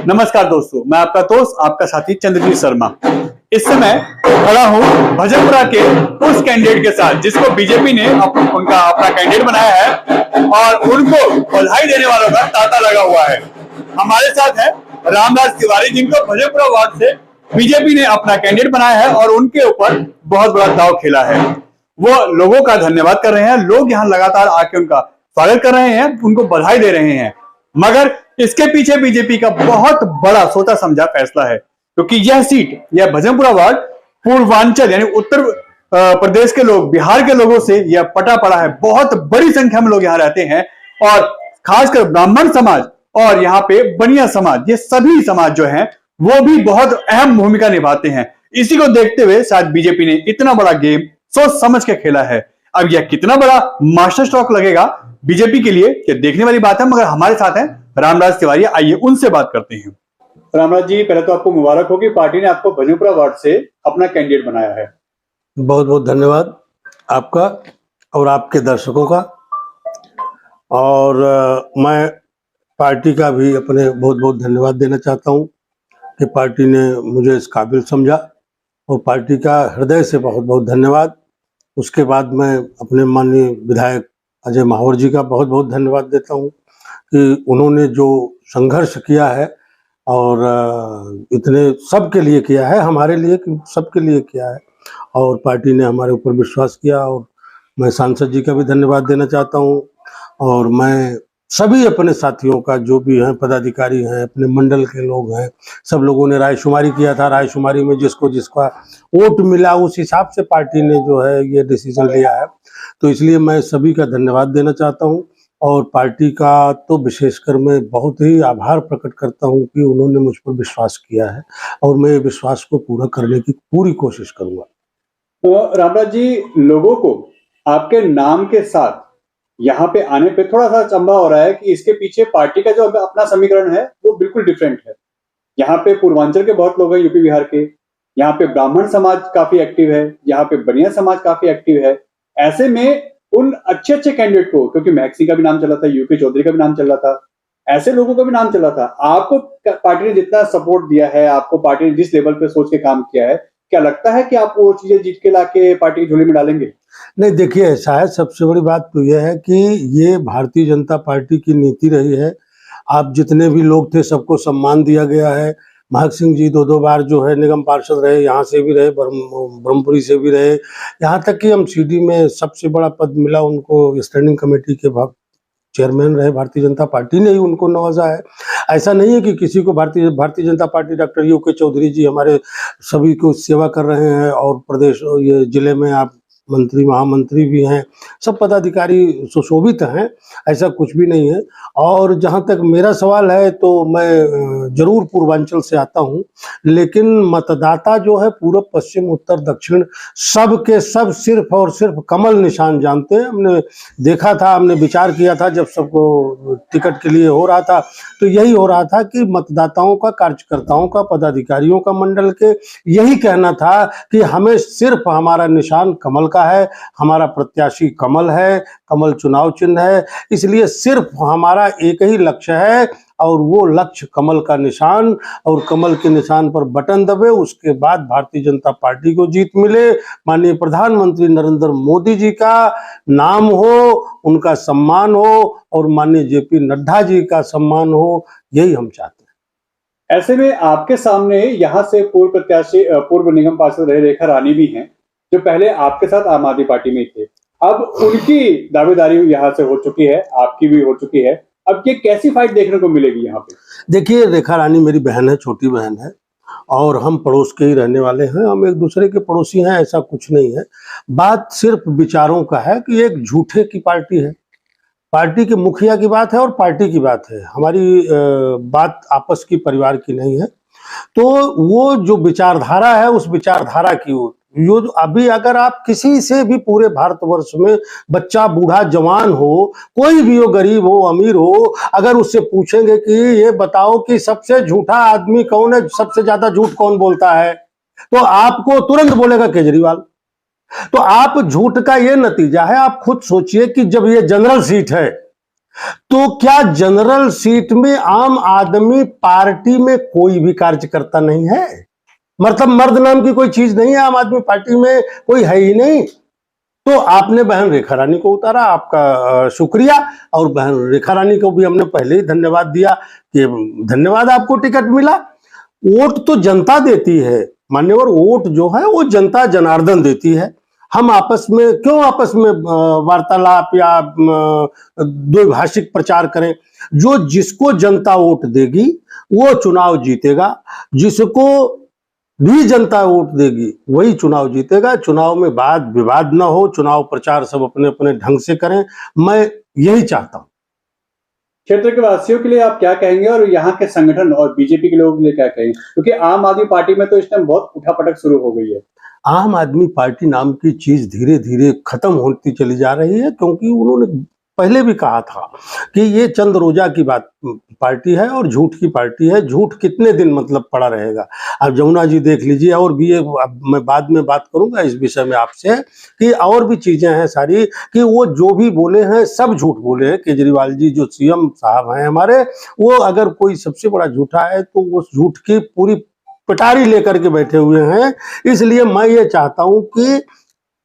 नमस्कार दोस्तों, मैं आपका दोस्त आपका साथी चंद्रजीत शर्मा। इस समय खड़ा हूं भजनपुरा के उस कैंडिडेट के साथ जिसको बीजेपी ने उनका अपना कैंडिडेट बनाया है और उनको बधाई देने वालों का तांता लगा हुआ है। हमारे साथ है रामदास तिवारी, जिनको भजनपुरा वार्ड से बीजेपी ने अपना कैंडिडेट बनाया है और उनके ऊपर बहुत बड़ा दांव खेला है। वो लोगों का धन्यवाद कर रहे हैं, लोग यहाँ लगातार आके उनका स्वागत कर रहे हैं, उनको बधाई दे रहे हैं। मगर इसके पीछे बीजेपी का बहुत बड़ा सोचा समझा फैसला है, क्योंकि यह सीट, यह भजनपुरा वार्ड पूर्वांचल यानी उत्तर प्रदेश के लोग, बिहार के लोगों से यह पटा पड़ा है। बहुत बड़ी संख्या में लोग यहाँ रहते हैं और खासकर ब्राह्मण समाज और यहाँ पे बनिया समाज, ये सभी समाज जो हैं वो भी बहुत अहम भूमिका निभाते हैं। इसी को देखते हुए शायद बीजेपी ने इतना बड़ा गेम सोच समझ के खेला है। अब यह कितना बड़ा मास्टर स्ट्रोक लगेगा बीजेपी के लिए, ये देखने वाली बात है। मगर हमारे साथ हैं रामदास तिवारी, आइए उनसे बात करते हैं। रामदास जी, पहले तो आपको मुबारक हो कि पार्टी ने आपको भजनपुरा वार्ड से अपना कैंडिडेट बनाया है। बहुत बहुत धन्यवाद आपका और आपके दर्शकों का। और मैं पार्टी का भी अपने बहुत बहुत धन्यवाद देना चाहता हूं कि पार्टी ने मुझे इस काबिल समझा, और पार्टी का हृदय से बहुत बहुत धन्यवाद। उसके बाद मैं अपने माननीय विधायक अजय माहौर जी का बहुत बहुत धन्यवाद देता हूं कि उन्होंने जो संघर्ष किया है और इतने सबके लिए किया है, हमारे लिए सबके लिए किया है, और पार्टी ने हमारे ऊपर विश्वास किया। और मैं सांसद जी का भी धन्यवाद देना चाहता हूं, और मैं सभी अपने साथियों का, जो भी हैं पदाधिकारी हैं, अपने मंडल के लोग हैं, सब लोगों ने रायशुमारी किया था। रायशुमारी में जिसको जिसका वोट मिला उस हिसाब से पार्टी ने जो है ये डिसीजन लिया है। तो इसलिए मैं सभी का धन्यवाद देना चाहता हूं, और पार्टी का तो विशेषकर मैं बहुत ही आभार प्रकट करता हूं कि उन्होंने मुझ पर विश्वास किया है, और मैं विश्वास को पूरा करने की पूरी कोशिश करूंगा। तो रामदास जी, लोगों को आपके नाम के साथ यहाँ पे आने पे थोड़ा सा अचंभा हो रहा है कि इसके पीछे पार्टी का जो अपना समीकरण है वो बिल्कुल डिफरेंट है। यहाँ पे पूर्वांचल के बहुत लोग हैं, यूपी बिहार के, यहाँ पे ब्राह्मण समाज काफी एक्टिव है, यहाँ पे बनिया समाज काफी एक्टिव है। ऐसे में उन अच्छे अच्छे कैंडिडेट को, क्योंकि मैक्सी का भी नाम चला था, यूके चौधरी का भी नाम चल रहा था, ऐसे लोगों का भी नाम चला था, आपको पार्टी ने जितना सपोर्ट दिया है, आपको पार्टी ने जिस लेवल पे सोच के काम किया है, क्या लगता है कि आप वो चीजें जीत के लाके पार्टी की झोली में डालेंगे? नहीं, देखिए, शायद सबसे बड़ी बात तो यह है कि ये भारतीय जनता पार्टी की नीति रही है। आप जितने भी लोग थे सबको सम्मान दिया गया है। महक सिंह जी 2-2 बार जो है निगम पार्षद रहे, यहाँ से भी रहे, ब्रह्मपुरी से भी रहे, यहाँ तक कि एमसीडी में सबसे बड़ा पद मिला उनको, स्टैंडिंग कमेटी के चेयरमैन रहे। भारतीय जनता पार्टी ने ही उनको नवाजा है। ऐसा नहीं है कि किसी को Bharatiya Janata party, doctor UK Chaudhary जी हमारे सभी को सेवा कर रहे हैं, और प्रदेश ये जिले में आप मंत्री महामंत्री भी हैं, सब पदाधिकारी सुशोभित हैं, ऐसा कुछ भी नहीं है। और जहाँ तक मेरा सवाल है तो मैं जरूर पूर्वांचल से आता हूँ, लेकिन मतदाता जो है पूर्व पश्चिम उत्तर दक्षिण सब के सब सिर्फ और सिर्फ कमल निशान जानते हैं। हमने देखा था, हमने विचार किया था जब सबको टिकट के लिए हो रहा था, तो यही हो रहा था कि मतदाताओं का, कार्यकर्ताओं का, पदाधिकारियों का, मंडल के यही कहना था कि हमें सिर्फ हमारा निशान कमल का है, हमारा प्रत्याशी कमल है, कमल चुनाव चिन्ह है, इसलिए सिर्फ हमारा एक ही लक्ष्य है, और वो लक्ष्य कमल का निशान, और कमल के निशान पर बटन दबे, उसके बाद भारतीय जनता पार्टी को जीत मिले, माननीय प्रधानमंत्री नरेंद्र मोदी जी का नाम हो, उनका सम्मान हो, और माननीय जेपी नड्डा जी का सम्मान हो, यही हम चाहते हैं। ऐसे में आपके सामने यहाँ से पूर्व प्रत्याशी, पूर्व निगम पार्षद रहे रेखा रानी भी हैं, जो पहले आपके साथ आम आदमी पार्टी में थे, अब उनकी दावेदारी यहाँ से हो चुकी है, आपकी भी हो चुकी है। अब ये कैसी फाइट देखने को मिलेगी यहाँ पे? देखिए, रेखा रानी मेरी बहन है, छोटी बहन है, और हम पड़ोस के ही रहने वाले हैं। हम एक दूसरे के पड़ोसी हैं, ऐसा कुछ नहीं है। बात सिर्फ विचारों का है कि एक झूठे की पार्टी है। पार्टी के मुखिया की बात है और पार्टी की बात है, हमारी बात आपस की, परिवार की नहीं है। तो वो जो विचारधारा है, उस विचारधारा की ओर यो अभी अगर आप किसी से भी पूरे भारतवर्ष में, बच्चा बूढ़ा जवान हो, कोई भी हो, गरीब हो अमीर हो, अगर उससे पूछेंगे कि ये बताओ कि सबसे झूठा आदमी कौन है, सबसे ज्यादा झूठ कौन बोलता है, तो आपको तुरंत बोलेगा केजरीवाल। तो आप झूठ का ये नतीजा है। आप खुद सोचिए कि जब ये जनरल सीट है, तो क्या जनरल सीट में आम आदमी पार्टी में कोई भी कार्यकर्ता नहीं है? मतलब मर्द नाम की कोई चीज नहीं है आम आदमी पार्टी में, कोई है ही नहीं। तो आपने बहन रेखा रानी को उतारा, आपका शुक्रिया। और बहन रेखा रानी को भी हमने पहले ही धन्यवाद दिया कि धन्यवाद, आपको टिकट मिला। वोट तो जनता देती है मान्यवर, वोट जो है वो जनता जनार्दन देती है। हम आपस में क्यों वार्तालाप या द्विभाषिक प्रचार करें? जो जिसको जनता वोट देगी वो चुनाव जीतेगा, जिसको भी जनता वोट देगी वही चुनाव जीतेगा। चुनाव में वाद विवाद ना हो, चुनाव प्रचार सब अपने अपने ढंग से करें, मैं यही चाहता हूं। क्षेत्र के वासियों के लिए आप क्या कहेंगे और यहाँ के संगठन और बीजेपी के लोगों के लिए क्या कहेंगे? क्योंकि आम आदमी पार्टी में तो इस टाइम बहुत उठापटक शुरू हो गई है। आम आदमी पार्टी नाम की चीज धीरे धीरे खत्म होती चली जा रही है, क्योंकि उन्होंने पहले भी कहा था कि ये चंद रोजा की बात पार्टी है और झूठ की पार्टी है। झूठ कितने दिन मतलब पड़ा रहेगा? अब जमुना जी देख लीजिए, और भी मैं बाद में बात करूंगा इस विषय में आपसे कि और भी चीजें हैं सारी, कि वो जो भी बोले हैं सब झूठ बोले हैं। केजरीवाल जी जो सीएम साहब हैं हमारे, वो अगर कोई सबसे बड़ा झूठा है तो वो झूठ की पूरी पिटारी लेकर के बैठे हुए हैं। इसलिए मैं ये चाहता हूं कि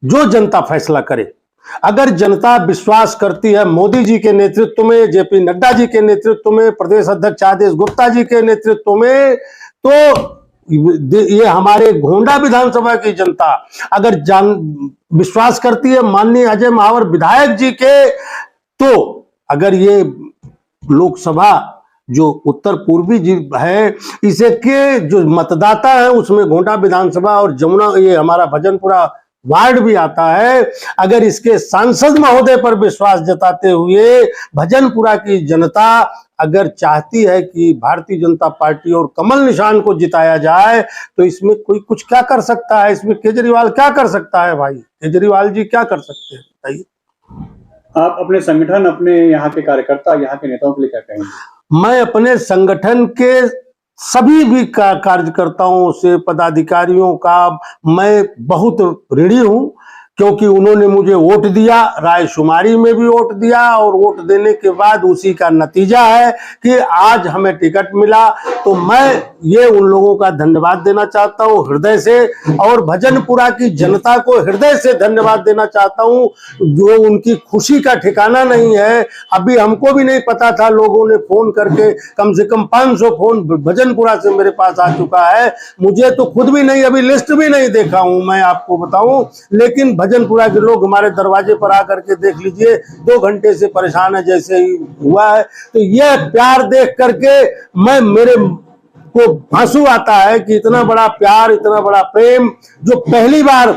जो जनता फैसला करे, अगर जनता विश्वास करती है मोदी जी के नेतृत्व में, जेपी नड्डा जी के नेतृत्व में, प्रदेश अध्यक्ष आदेश गुप्ता जी के नेतृत्व में, तो ये हमारे गोंडा विधानसभा की जनता अगर विश्वास करती है माननीय अजय महावर विधायक जी के, तो अगर ये लोकसभा जो उत्तर पूर्वी जी है, इसे के जो मतदाता है उसमें गोंडा विधानसभा और जमुना, ये हमारा भजनपुरा वार्ड भी आता है, अगर इसके सांसद महोदय पर विश्वास जताते हुए भजनपुरा की जनता अगर चाहती है कि भारतीय जनता पार्टी और कमल निशान को जिताया जाए, तो इसमें कोई कुछ क्या कर सकता है? इसमें केजरीवाल क्या कर सकता है? भाई केजरीवाल जी क्या कर सकते हैं बताइए? आप अपने संगठन, अपने यहाँ के कार्यकर्ता, यहाँ के नेताओं के लिए क्या कहेंगे? मैं अपने संगठन के सभी भी कार्यकर्ताओं से, पदाधिकारियों का मैं बहुत ऋणी हूं, क्योंकि उन्होंने मुझे वोट दिया, रायशुमारी में भी वोट दिया, और वोट देने के बाद उसी का नतीजा है कि आज हमें टिकट मिला। तो मैं ये उन लोगों का धन्यवाद देना चाहता हूँ हृदय से, और भजनपुरा की जनता को हृदय से धन्यवाद देना चाहता हूँ, जो उनकी खुशी का ठिकाना नहीं है। अभी हमको भी नहीं पता था, लोगों ने फोन करके कम से कम 500 फोन भजनपुरा से मेरे पास आ चुका है। मुझे तो खुद भी नहीं, अभी लिस्ट भी नहीं देखा हूं मैं आपको बताऊं, लेकिन भजनपुरा के लोग हमारे दरवाजे पर आकर के देख लीजिए, 2 घंटे से परेशान है जैसे ही हुआ है। तो यह प्यार देख करके मेरे को आंसू आता है कि इतना बड़ा प्यार, इतना बड़ा प्रेम जो पहली बार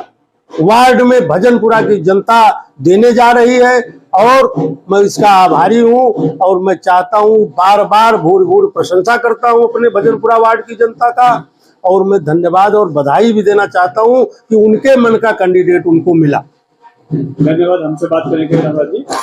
वार्ड में भजनपुरा की जनता देने जा रही है, और मैं इसका आभारी हूं। और मैं चाहता हूं, बार बार भूर भूर प्रशंसा करता हूं अपने भजनपुरा वार्ड की जनता का, और मैं धन्यवाद और बधाई भी देना चाहता हूं कि उनके मन का कैंडिडेट उनको मिला। धन्यवाद हमसे बात करने के लिए।